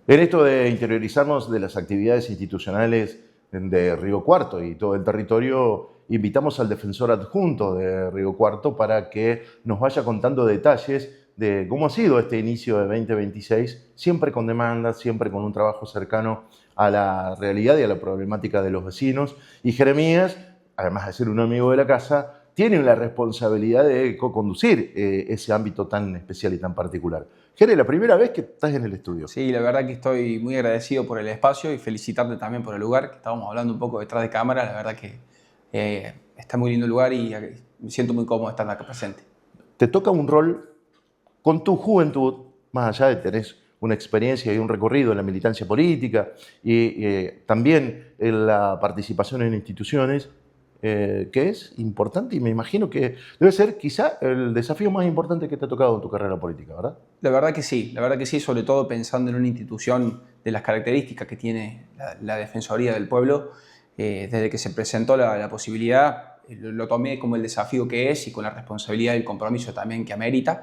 En esto de interiorizarnos de las actividades institucionales de Río Cuarto y todo el territorio, invitamos al defensor adjunto de Río Cuarto para que nos vaya contando detalles de cómo ha sido este inicio de 2026, siempre con demandas, siempre con un trabajo cercano a la realidad y a la problemática de los vecinos. Y Jeremías, además de ser un amigo de la casa, tiene la responsabilidad de co-conducir ese ámbito tan especial y tan particular. Jere, la primera vez que estás en el estudio. Sí, la verdad que estoy muy agradecido por el espacio y felicitarte también por el lugar, que estábamos hablando un poco detrás de cámara. La verdad que está muy lindo el lugar y me siento muy cómodo estando acá presente. Te toca un rol con tu juventud, más allá de tener una experiencia y un recorrido en la militancia política y también en la participación en instituciones, que es importante y me imagino que debe ser quizá el desafío más importante que te ha tocado en tu carrera política, ¿verdad? La verdad que sí, sobre todo pensando en una institución de las características que tiene la Defensoría del Pueblo. Desde que se presentó la posibilidad, lo tomé como el desafío que es y con la responsabilidad y el compromiso también que amerita.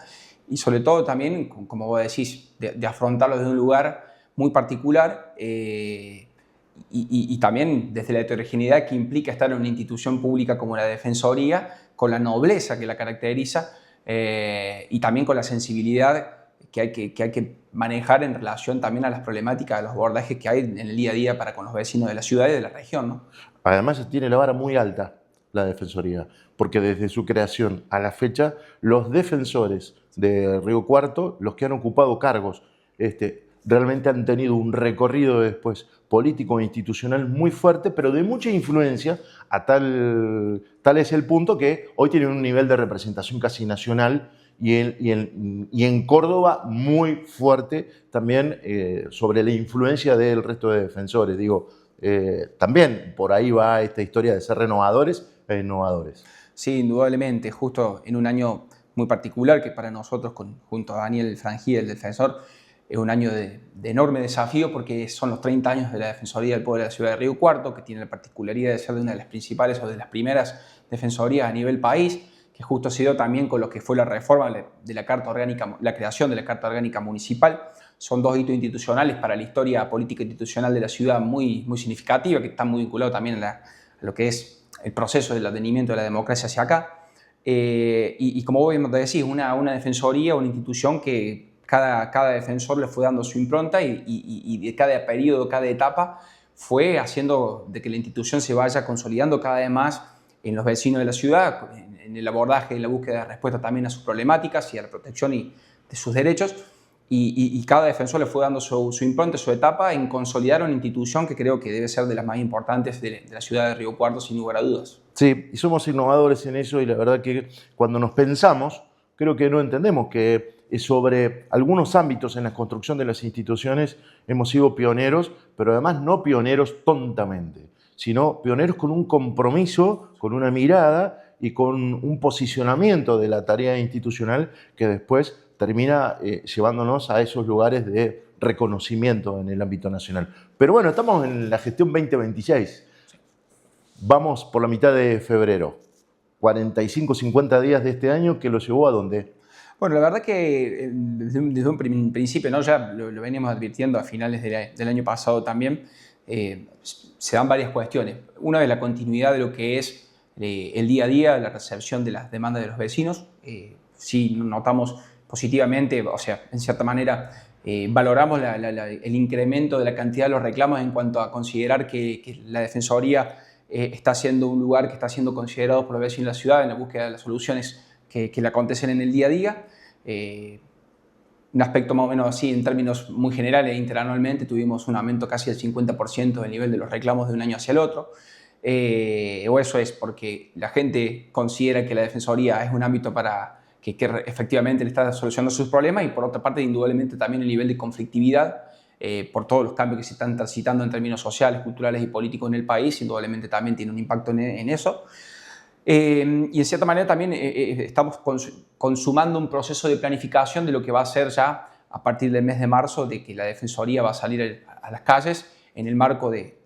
Y sobre todo también, como vos decís, de afrontarlo desde un lugar muy particular y también desde la heterogeneidad que implica estar en una institución pública como la Defensoría, con la nobleza que la caracteriza y también con la sensibilidad que hay que manejar en relación también a las problemáticas, a los abordajes que hay en el día a día para con los vecinos de la ciudad y de la región, ¿no? Además tiene la vara muy alta la Defensoría, porque desde su creación a la fecha, los defensores de Río Cuarto, los que han ocupado cargos, realmente han tenido un recorrido después político e institucional muy fuerte, pero de mucha influencia, tal es el punto que hoy tienen un nivel de representación casi nacional y en Córdoba muy fuerte también sobre la influencia del resto de defensores. Digo, también por ahí va esta historia de ser renovadores e innovadores. Sí, indudablemente, justo en un año muy particular que para nosotros, junto a Daniel Frangí, el defensor, es un año de enorme desafío porque son los 30 años de la Defensoría del Pueblo de la Ciudad de Río Cuarto, que tiene la particularidad de ser de una de las principales o de las primeras defensorías a nivel país, que justo ha sido también con lo que fue la reforma de la Carta Orgánica, la creación de la Carta Orgánica Municipal. Son dos hitos institucionales para la historia política institucional de la ciudad muy, muy significativa, que están muy vinculados también a lo que es el proceso del advenimiento de la democracia hacia acá. Y como vos me decís, una defensoría, una institución que cada defensor le fue dando su impronta y de cada periodo, cada etapa, fue haciendo de que la institución se vaya consolidando cada vez más en los vecinos de la ciudad, en el abordaje y la búsqueda de respuesta también a sus problemáticas y a la protección de sus derechos. Y cada defensor le fue dando su impronta, su etapa en consolidar una institución que creo que debe ser de las más importantes de la ciudad de Río Cuarto, sin lugar a dudas. Sí, y somos innovadores en eso y la verdad que cuando nos pensamos, creo que no entendemos que sobre algunos ámbitos en la construcción de las instituciones hemos sido pioneros, pero además no pioneros tontamente, sino pioneros con un compromiso, con una mirada y con un posicionamiento de la tarea institucional que después termina llevándonos a esos lugares de reconocimiento en el ámbito nacional. Pero bueno, estamos en la gestión 2026. Vamos por la mitad de febrero. 45, 50 días de este año que lo llevó a dónde. Bueno, la verdad que desde un principio, ¿no? Ya lo veníamos advirtiendo a finales del año pasado también, se dan varias cuestiones. Una es la continuidad de lo que es el día a día, la recepción de las demandas de los vecinos. Sí notamos positivamente, o sea, en cierta manera, valoramos el incremento de la cantidad de los reclamos en cuanto a considerar que la Defensoría está siendo un lugar que está siendo considerado por los vecinos de la ciudad en la búsqueda de las soluciones que le acontecen en el día a día. Un aspecto más o menos así, en términos muy generales, interanualmente tuvimos un aumento casi del 50% del nivel de los reclamos de un año hacia el otro. O eso es porque la gente considera que la Defensoría es un ámbito para que efectivamente le está solucionando sus problemas y por otra parte, indudablemente también el nivel de conflictividad por todos los cambios que se están transitando en términos sociales, culturales y políticos en el país, indudablemente también tiene un impacto en eso. Y en cierta manera también estamos consumando un proceso de planificación de lo que va a ser ya a partir del mes de marzo, de que la Defensoría va a salir a las calles en el marco de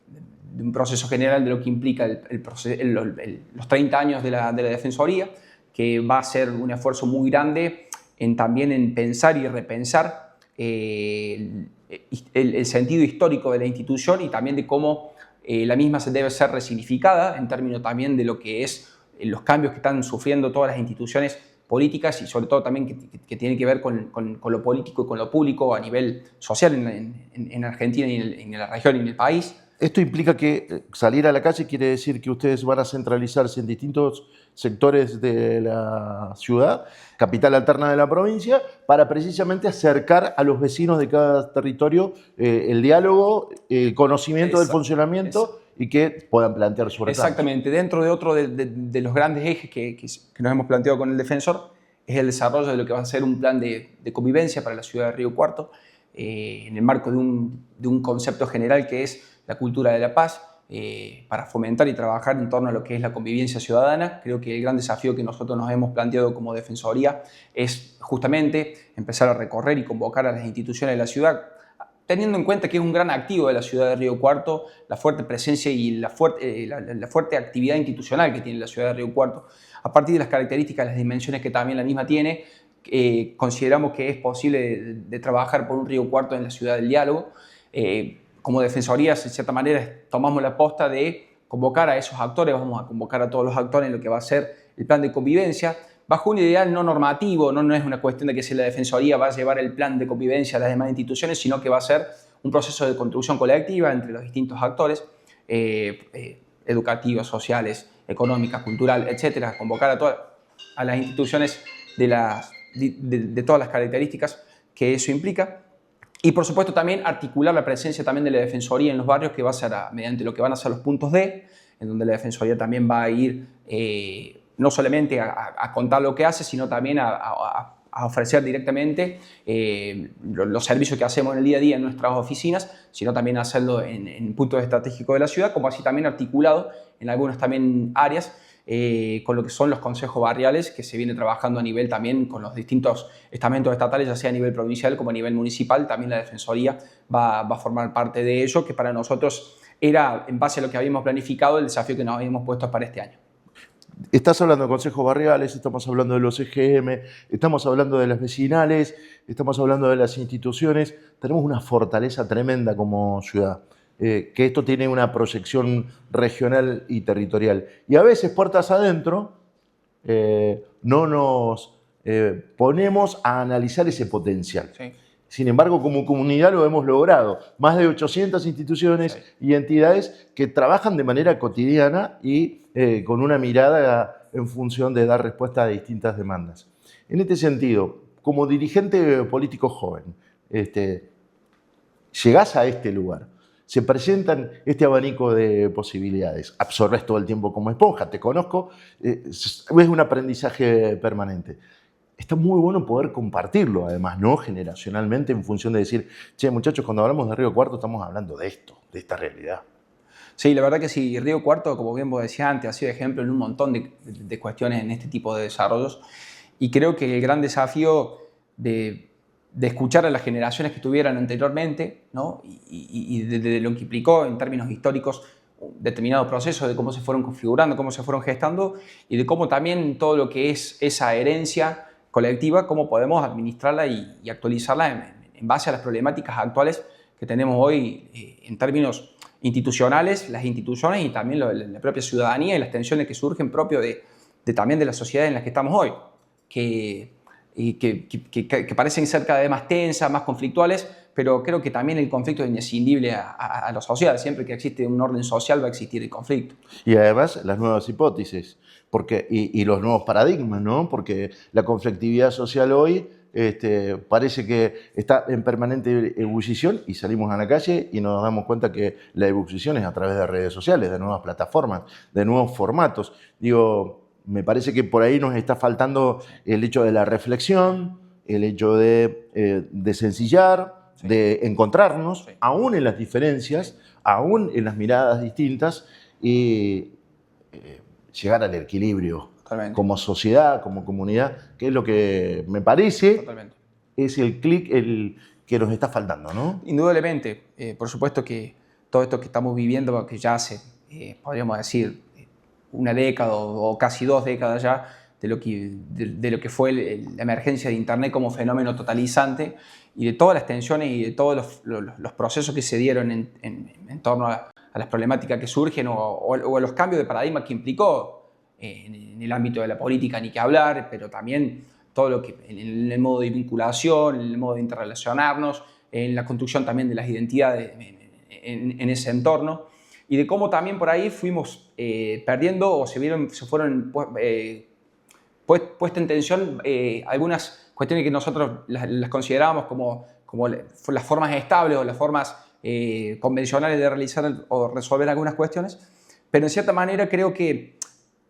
un proceso general de lo que implica los 30 años de la Defensoría, que va a ser un esfuerzo muy grande también en pensar y repensar el sentido histórico de la institución y también de cómo la misma se debe ser resignificada en términos también de lo que es los cambios que están sufriendo todas las instituciones políticas y sobre todo también que tiene que ver con lo político y con lo público a nivel social en Argentina y en la región y en el país. Esto implica que salir a la calle quiere decir que ustedes van a centralizarse en distintos sectores de la ciudad, capital alterna de la provincia, para precisamente acercar a los vecinos de cada territorio el diálogo, el conocimiento del funcionamiento y que puedan plantear su reclamo. Exactamente. Dentro de otro de los grandes ejes que nos hemos planteado con el defensor es el desarrollo de lo que va a ser un plan de convivencia para la ciudad de Río Cuarto, en el marco de un concepto general que es la cultura de la paz, para fomentar y trabajar en torno a lo que es la convivencia ciudadana. Creo que el gran desafío que nosotros nos hemos planteado como Defensoría es justamente empezar a recorrer y convocar a las instituciones de la ciudad, teniendo en cuenta que es un gran activo de la ciudad de Río Cuarto, la fuerte presencia y la fuerte actividad institucional que tiene la ciudad de Río Cuarto. A partir de las características, las dimensiones que también la misma tiene, consideramos que es posible de trabajar por un Río Cuarto en la ciudad del diálogo. Como Defensoría, de cierta manera, tomamos la posta de convocar a esos actores, vamos a convocar a todos los actores en lo que va a ser el plan de convivencia, bajo un ideal no normativo, no es una cuestión de que si la Defensoría va a llevar el plan de convivencia a las demás instituciones, sino que va a ser un proceso de construcción colectiva entre los distintos actores, educativos, sociales, económicas, cultural, etcétera, convocar a las instituciones de todas las características que eso implica. Y por supuesto también articular la presencia también de la Defensoría en los barrios, que va a ser mediante lo que van a ser los puntos D, en donde la Defensoría también va a ir no solamente a contar lo que hace, sino también a ofrecer directamente los servicios que hacemos en el día a día en nuestras oficinas, sino también hacerlo en puntos estratégicos de la ciudad, como así también articulado en algunas también áreas, con lo que son los consejos barriales, que se viene trabajando a nivel también con los distintos estamentos estatales, ya sea a nivel provincial como a nivel municipal. También la Defensoría va a formar parte de ello, que para nosotros era, en base a lo que habíamos planificado, el desafío que nos habíamos puesto para este año. Estás hablando de consejos barriales, estamos hablando de los EGM, estamos hablando de las vecinales, estamos hablando de las instituciones. Tenemos una fortaleza tremenda como ciudad. Que esto tiene una proyección regional y territorial. Y a veces, puertas adentro, no nos ponemos a analizar ese potencial. Sí. Sin embargo, como comunidad lo hemos logrado. Más de 800 instituciones y entidades que trabajan de manera cotidiana y con una mirada en función de dar respuesta a distintas demandas. En este sentido, como dirigente político joven, llegás a este lugar. Se presentan este abanico de posibilidades. Absorbes todo el tiempo como esponja, te conozco, es un aprendizaje permanente. Está muy bueno poder compartirlo, además, ¿no? Generacionalmente, en función de decir, che, muchachos, cuando hablamos de Río Cuarto estamos hablando de esto, de esta realidad. Sí, la verdad que sí. Río Cuarto, como bien vos decías antes, ha sido ejemplo en un montón de cuestiones en este tipo de desarrollos. Y creo que el gran desafío de escuchar a las generaciones que estuvieran anteriormente, ¿no? y de lo que implicó en términos históricos un determinado proceso, de cómo se fueron configurando, cómo se fueron gestando y de cómo también todo lo que es esa herencia colectiva, cómo podemos administrarla y actualizarla en base a las problemáticas actuales que tenemos hoy en términos institucionales, las instituciones y también la propia ciudadanía y las tensiones que surgen propio también de la sociedad en la que estamos hoy, que parecen ser cada vez más tensas, más conflictuales, pero creo que también el conflicto es imprescindible a la sociedad. Siempre que existe un orden social va a existir el conflicto. Y además las nuevas hipótesis y los nuevos paradigmas, ¿no? Porque la conflictividad social hoy parece que está en permanente ebullición y salimos a la calle y nos damos cuenta que la ebullición es a través de redes sociales, de nuevas plataformas, de nuevos formatos. Digo, me parece que por ahí nos está faltando el hecho de la reflexión, el hecho de sencillar, sí, de encontrarnos, sí, aún en las diferencias, sí, aún en las miradas distintas y llegar al equilibrio. Totalmente. Como sociedad, como comunidad, que es lo que me parece. Totalmente. Es el clic que nos está faltando, ¿no? Indudablemente. Por supuesto que todo esto que estamos viviendo, que ya hace, podríamos decir, una década o casi 2 décadas ya, de lo que fue la emergencia de Internet como fenómeno totalizante y de todas las tensiones y de todos los procesos que se dieron en torno a las problemáticas que surgen o a los cambios de paradigma que implicó en el ámbito de la política, ni que hablar, pero también todo lo que en el modo de vinculación, en el modo de interrelacionarnos, en la construcción también de las identidades en ese entorno, y de cómo también por ahí fuimos perdiendo o se fueron puesta en tensión algunas cuestiones que nosotros las considerábamos como las formas estables o las formas convencionales de realizar o resolver algunas cuestiones, pero en cierta manera creo que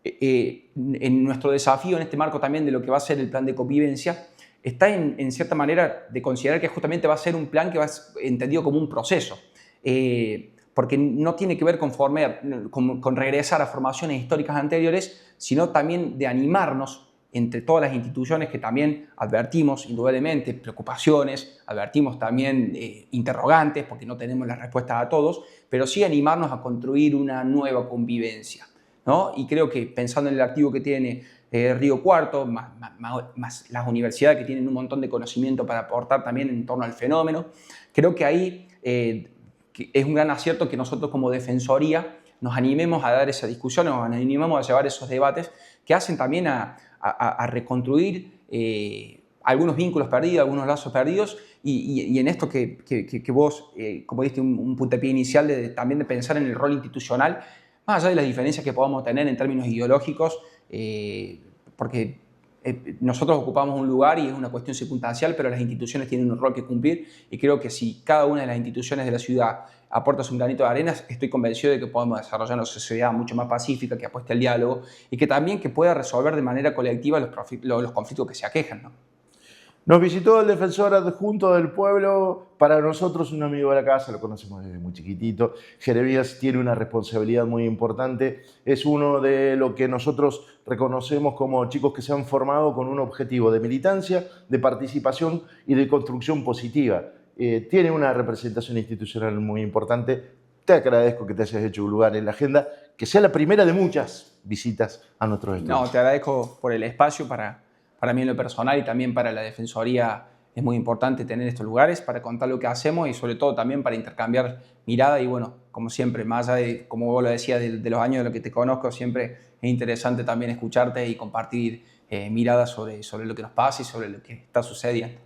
en nuestro desafío, en este marco también de lo que va a ser el plan de convivencia, está en cierta manera de considerar que justamente va a ser un plan que va a ser entendido como un proceso, porque no tiene que ver con regresar a formaciones históricas anteriores, sino también de animarnos entre todas las instituciones que también advertimos indudablemente preocupaciones, advertimos también interrogantes, porque no tenemos las respuestas a todos, pero sí animarnos a construir una nueva convivencia, ¿no? Y creo que pensando en el activo que tiene Río Cuarto, más las universidades que tienen un montón de conocimiento para aportar también en torno al fenómeno, creo que ahí que es un gran acierto que nosotros como Defensoría nos animemos a dar esa discusión, nos animemos a llevar esos debates que hacen también a reconstruir algunos vínculos perdidos, algunos lazos perdidos y en esto que vos, como diste un puntapié inicial también de pensar en el rol institucional, más allá de las diferencias que podamos tener en términos ideológicos, porque nosotros ocupamos un lugar y es una cuestión circunstancial, pero las instituciones tienen un rol que cumplir y creo que si cada una de las instituciones de la ciudad aporta su granito de arena, estoy convencido de que podemos desarrollar una sociedad mucho más pacífica, que apueste al diálogo y que también que pueda resolver de manera colectiva los conflictos que se aquejan, ¿no? Nos visitó el defensor adjunto del pueblo, para nosotros un amigo de la casa, lo conocemos desde muy chiquitito. Jeremías tiene una responsabilidad muy importante, es uno de lo que nosotros reconocemos como chicos que se han formado con un objetivo de militancia, de participación y de construcción positiva. Tiene una representación institucional muy importante. Te agradezco que te hayas hecho un lugar en la agenda, que sea la primera de muchas visitas a nuestros estudios. No, te agradezco por el espacio para mí en lo personal y también para la Defensoría. Es muy importante tener estos lugares para contar lo que hacemos y sobre todo también para intercambiar mirada y bueno, como siempre, más allá de, como vos lo decías, de los años de lo que te conozco, siempre es interesante también escucharte y compartir miradas sobre lo que nos pasa y sobre lo que está sucediendo.